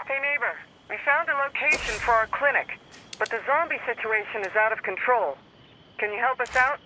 Hey neighbor, we found a location for our clinic, but the zombie situation is out of control. Can you help us out?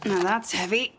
Now that's heavy.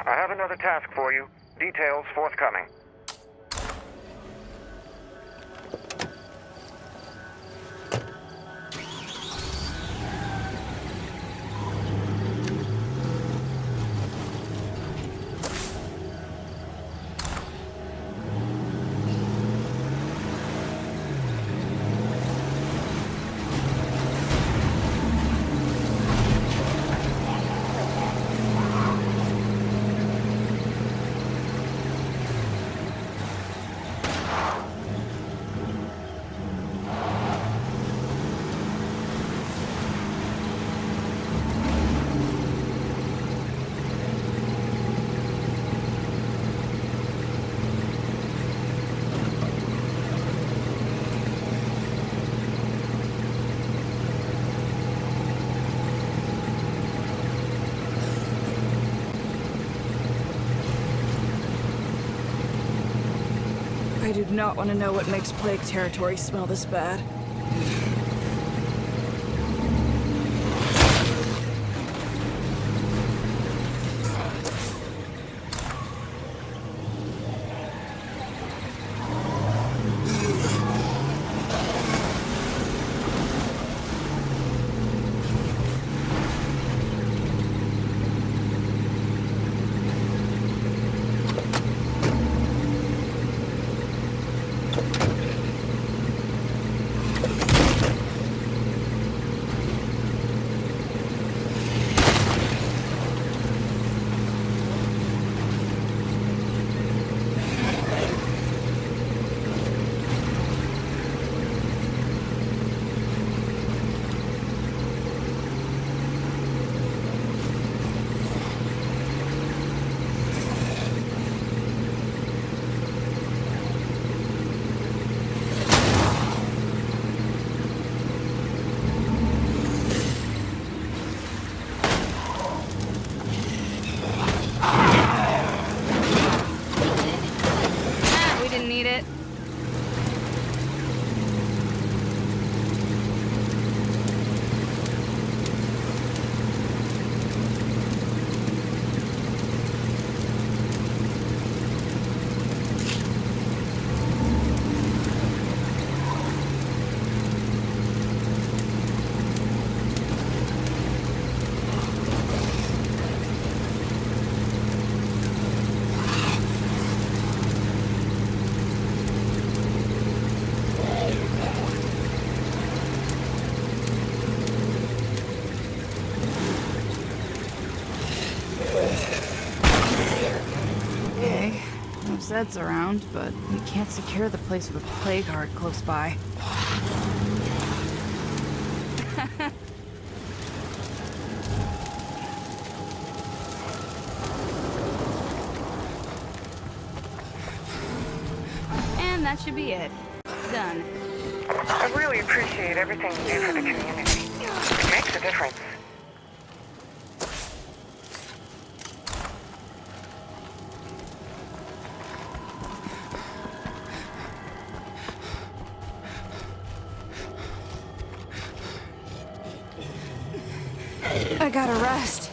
I have another task for you. Details forthcoming. I do not want to know what makes Plague territory smell this bad. Zeds around, but we can't secure the place with a plague heart close by. And that should be it. Done. I really appreciate everything you do for the community. It makes a difference. I gotta rest.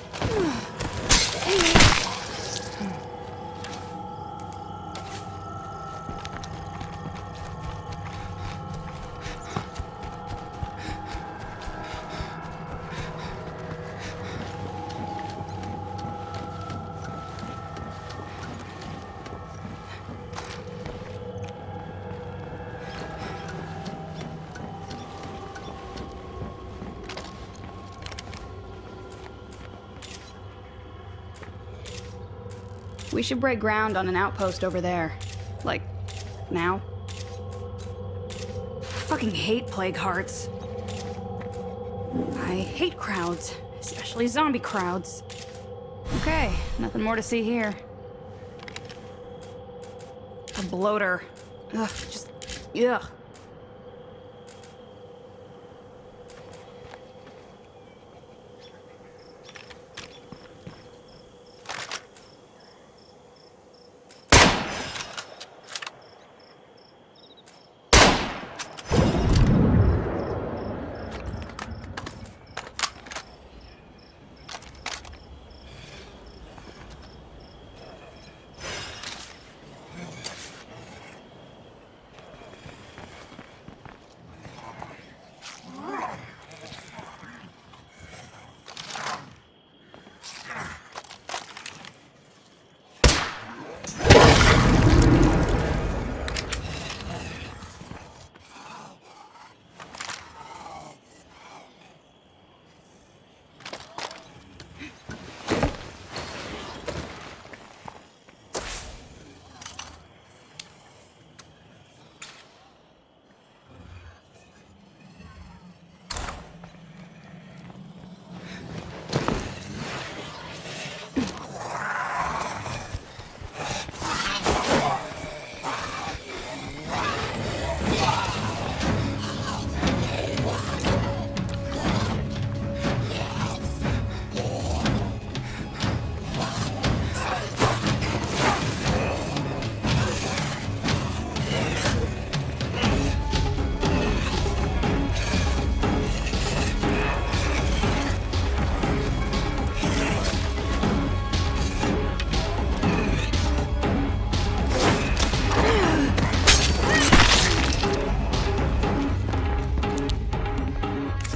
We should break ground on an outpost over there. Like, now. Fucking hate plague hearts. I hate crowds, especially zombie crowds. Okay, nothing more to see here. A bloater. Ugh, ugh.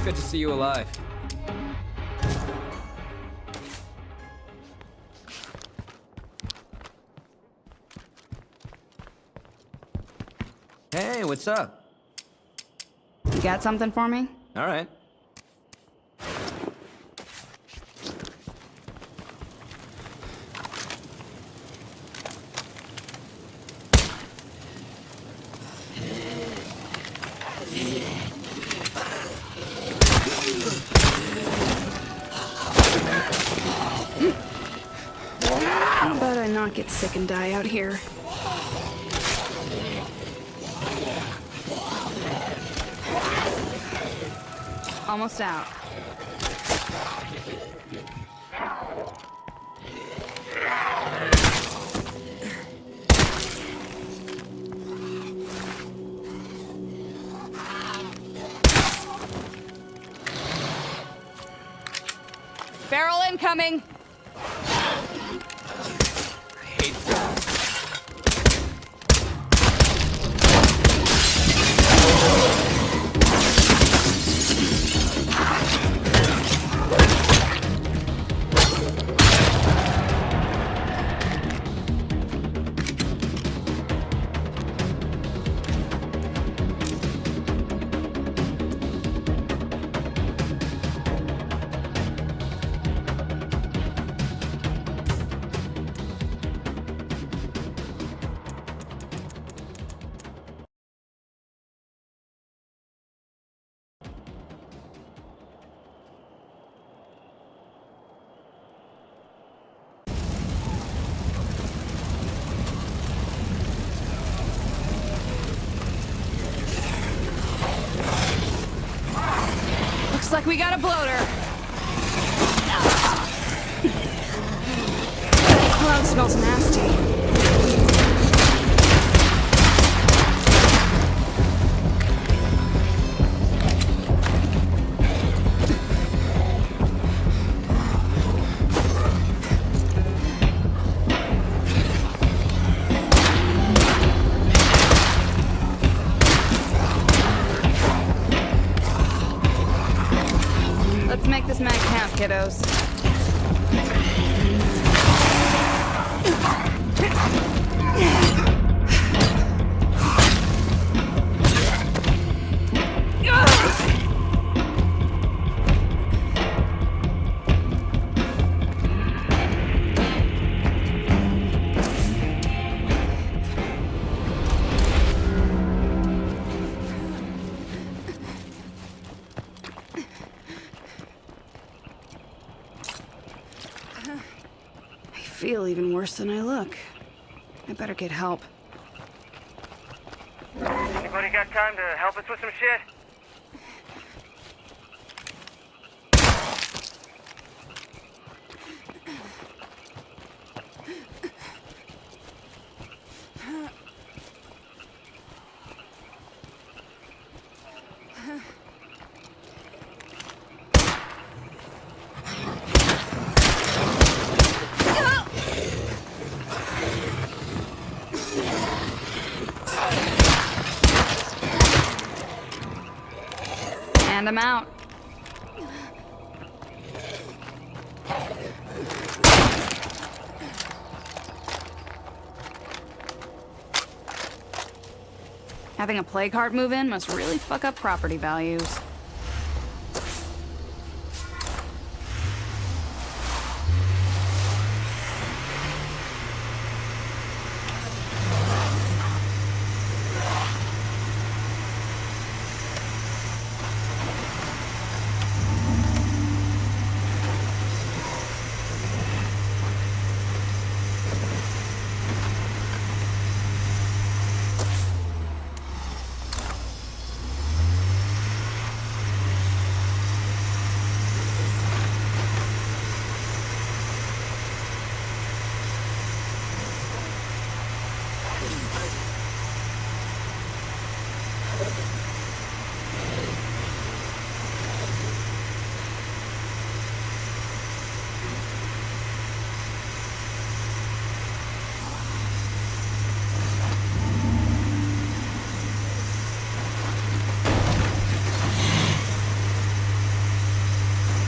Good to see you alive. Hey, what's up? You got something for me? All right. How about I not get sick and die out here? Almost out. Feral incoming! we got a bloater. Cloud smells nasty. Let's make this mag count, kiddos. I feel even worse than I look. I better get help. Anybody got time to help us with some shit? And I'm out. Having a plague heart move in must really fuck up property values.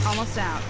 Almost out.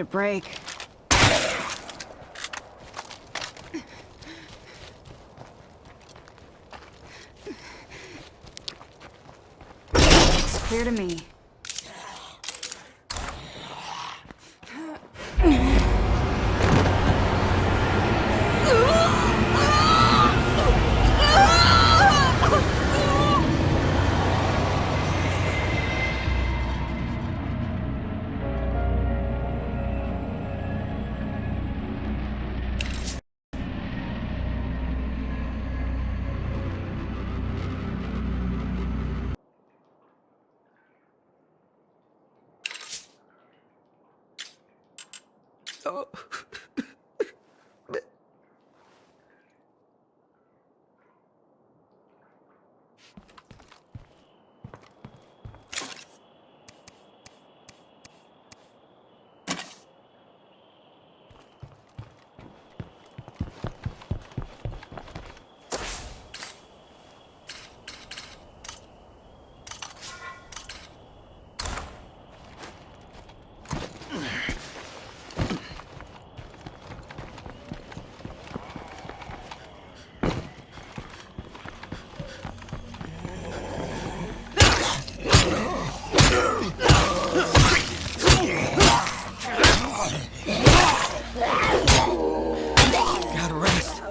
a break. It's clear to me. Oh. Gotta rest.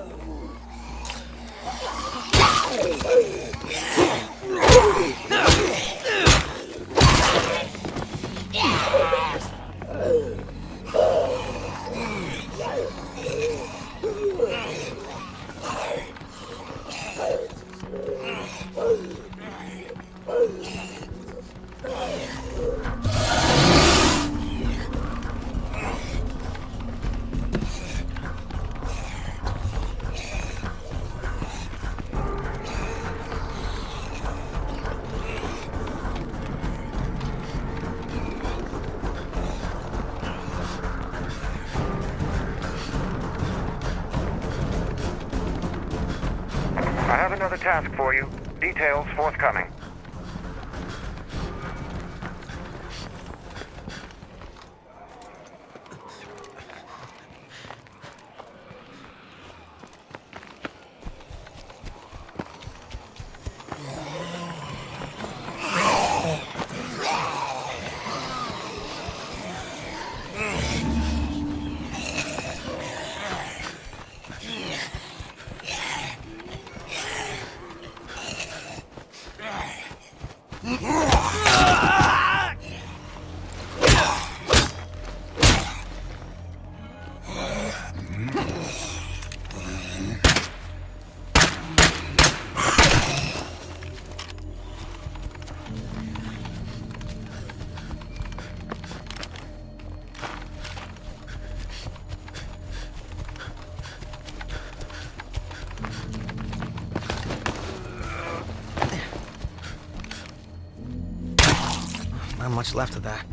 I have another task for you. Details forthcoming. Not much left of that.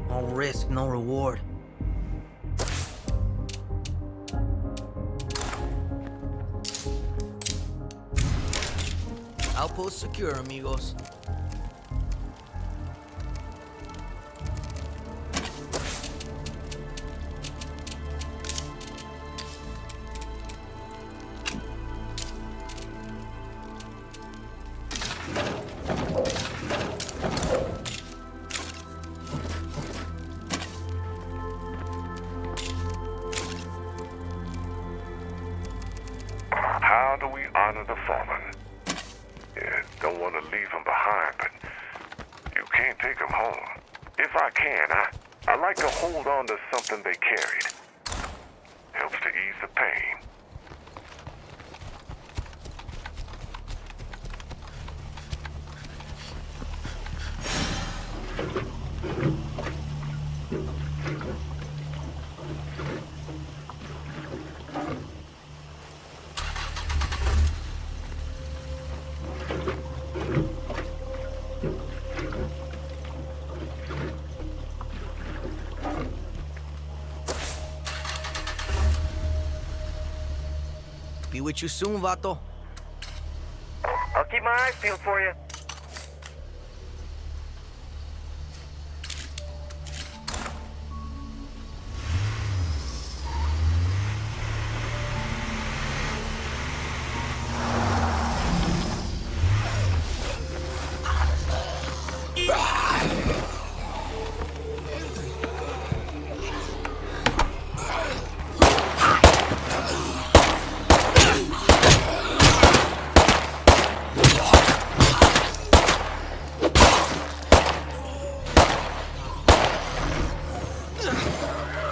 No risk, no reward. Outpost secure, amigos. How do we honor the fallen? Yeah, don't want to leave them behind, but you can't take them home. If I can, I like to hold on to something they carried. Helps to ease the pain. Be with you soon, vato. I'll keep my eyes peeled for you.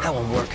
That won't work.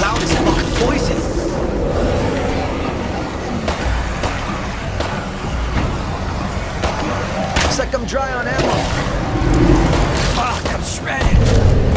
Loud as fucking poison. Looks like I'm dry on ammo. Fuck, I'm shredded.